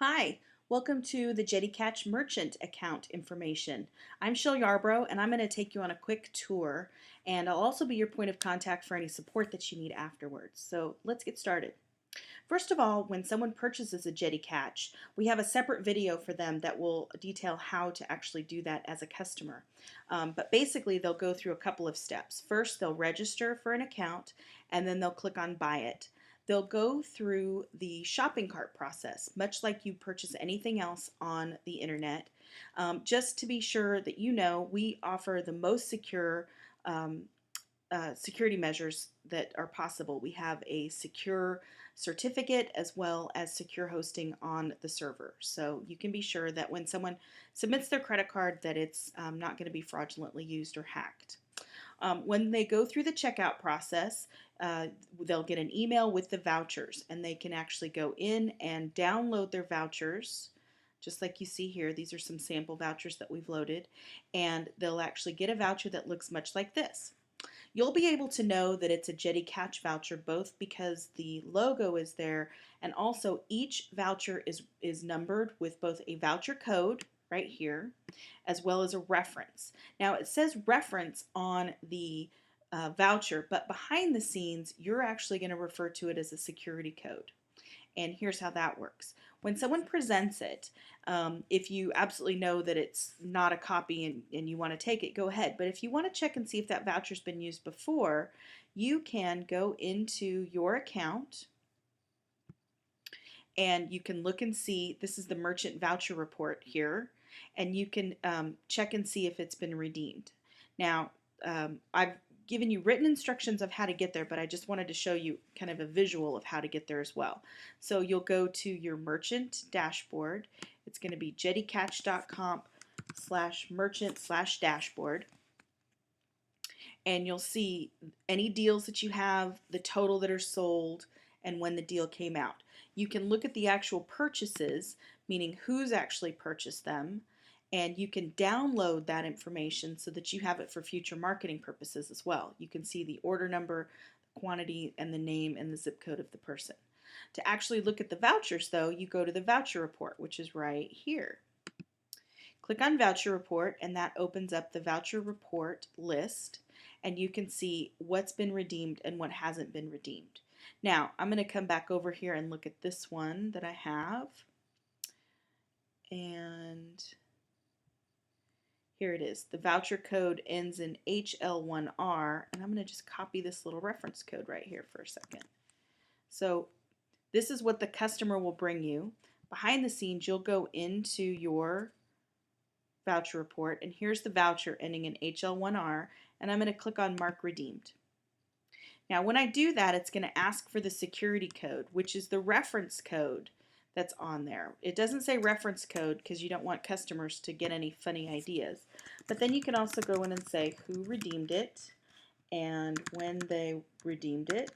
Hi, welcome to the Jetty Catch Merchant account information. I'm Shell Yarbrough and I'm going to take you on a quick tour, and I'll also be your point of contact for any support that you need afterwards. So let's get started. First of all, when someone purchases a Jetty Catch, we have a separate video for them that will detail how to actually do that as a customer. But basically, they'll go through a couple of steps. First, they'll register for an account, and then they'll click on Buy It. They'll go through the shopping cart process, much like you purchase anything else on the internet. Just to be sure that you know, we offer the most secure um, security measures that are possible. We have a secure certificate as well as secure hosting on the server. So you can be sure that when someone submits their credit card that it's not going to be fraudulently used or hacked. When they go through the checkout process, uh, they'll get an email with the vouchers, and they can actually go in and download their vouchers. Just like you see here, these are some sample vouchers that we've loaded, and they'll actually get a voucher that looks much like this. You'll be able to know that it's a Jetty Catch voucher both because the logo is there, and also each voucher is numbered with both a voucher code right here as well as a reference. Now it says reference on the voucher, but behind the scenes you're actually going to refer to it as a security code. And here's how that works. When someone presents it, if you absolutely know that it's not a copy and you want to take it, go ahead. But if you want to check and see if that voucher's been used before, you can go into your account and you can look and see. This is the merchant voucher report here, and you can check and see if it's been redeemed. Now, I've given you written instructions of how to get there, but I just wanted to show you kind of a visual of how to get there as well. So you'll go to your merchant dashboard. It's going to be jettycatch.com/merchant/dashboard. And you'll see any deals that you have, the total that are sold, and when the deal came out. You can look at the actual purchases, meaning who's actually purchased them, and you can download that information so that you have it for future marketing purposes as well. You can see the order number, the quantity, and the name and the zip code of the person. To actually look at the vouchers, though, you go to the voucher report, which is right here. Click on voucher report, and that opens up the voucher report list, and you can see what's been redeemed and what hasn't been redeemed. Now, I'm going to come back over here and look at this one that I have. And here it is. The voucher code ends in HL1R, and I'm going to just copy this little reference code right here for a second. So this is what the customer will bring you. Behind the scenes, you'll go into your voucher report, and here's the voucher ending in HL1R, and I'm going to click on Mark Redeemed. Now when I do that, it's going to ask for the security code, which is the reference code that's on there. It doesn't say reference code because you don't want customers to get any funny ideas. But then you can also go in and say who redeemed it, and when they redeemed it,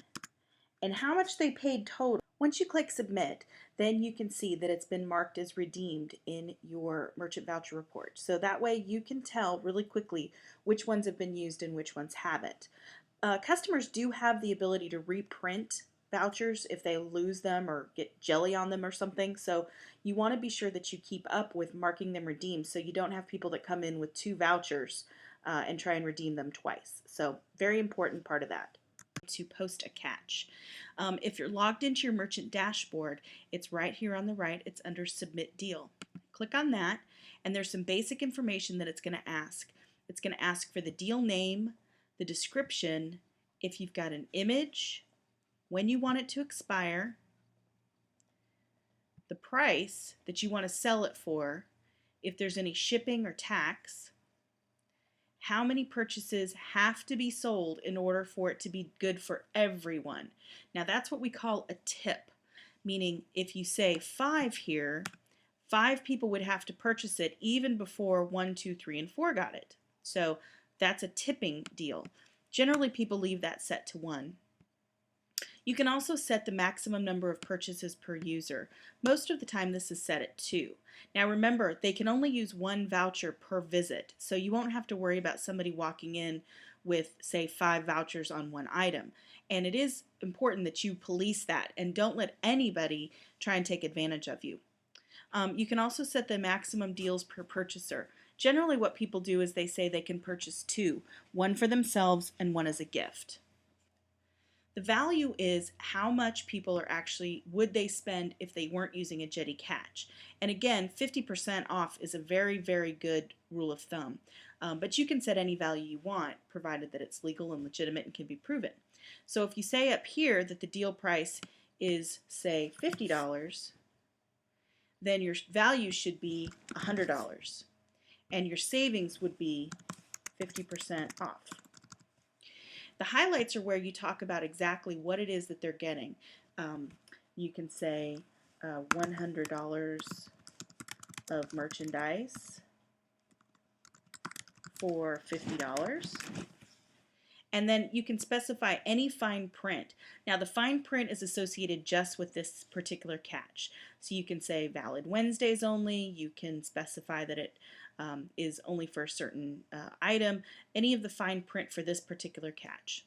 and how much they paid total. Once you click submit, then you can see that it's been marked as redeemed in your merchant voucher report. So that way you can tell really quickly which ones have been used and which ones haven't. Customers do have the ability to reprint vouchers if they lose them or get jelly on them or something. So you want to be sure that you keep up with marking them redeemed so you don't have people that come in with two vouchers and try and redeem them twice. So very important part of that. To post a catch. If you're logged into your merchant dashboard, it's right here on the right. It's under Submit Deal. Click on that, and there's some basic information that it's going to ask. It's going to ask for the deal name, the description, if you've got an image, when you want it to expire, the price that you want to sell it for, if there's any shipping or tax, how many purchases have to be sold in order for it to be good for everyone. Now that's what we call a tip, meaning if you say 5 here, 5 people would have to purchase it even before 1, 2, 3, and 4 got it. So that's a tipping deal. Generally people leave that set to 1. You can also set the maximum number of purchases per user. Most of the time this is set at 2. Now remember, they can only use 1 voucher per visit, so you won't have to worry about somebody walking in with, say, 5 vouchers on 1 item. And it is important that you police that and don't let anybody try and take advantage of you. You can also set the maximum deals per purchaser. Generally what people do is they say they can purchase two, one for themselves and one as a gift. The value is how much people are actually, would they spend if they weren't using a Jetty Catch. And again, 50% off is a very, very good rule of thumb. But you can set any value you want, provided that it's legal and legitimate and can be proven. So if you say up here that the deal price is, say, $50, then your value should be $100. And your savings would be 50% off. The highlights are where you talk about exactly what it is that they're getting. You can say $100 of merchandise for $50. And then you can specify any fine print. Now the fine print is associated just with this particular catch. So you can say valid Wednesdays only, you can specify that it is only for a certain item, any of the fine print for this particular catch.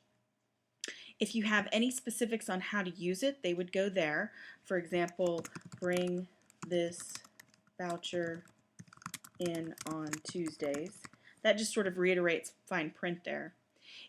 If you have any specifics on how to use it, they would go there. For example, bring this voucher in on Tuesdays. That just sort of reiterates fine print there.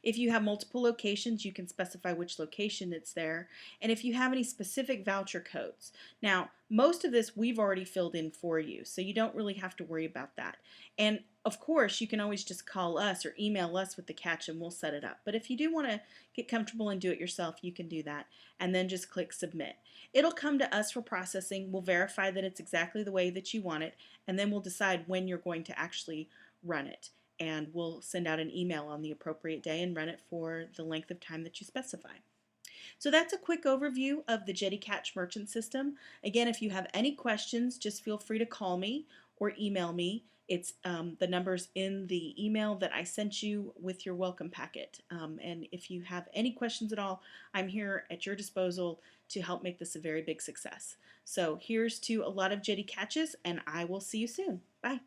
If you have multiple locations, you can specify which location it's there, and if you have any specific voucher codes. Now, most of this we've already filled in for you, so you don't really have to worry about that. And of course, you can always just call us or email us with the catch and we'll set it up. But if you do want to get comfortable and do it yourself, you can do that, and then just click submit. It'll come to us for processing. We'll verify that it's exactly the way that you want it, and then we'll decide when you're going to actually run it. And we'll send out an email on the appropriate day and run it for the length of time that you specify. So that's a quick overview of the Jetty Catch Merchant System. Again, if you have any questions, just feel free to call me or email me. It's the numbers in the email that I sent you with your welcome packet. And if you have any questions at all, I'm here at your disposal to help make this a very big success. So here's to a lot of Jetty Catches, and I will see you soon. Bye.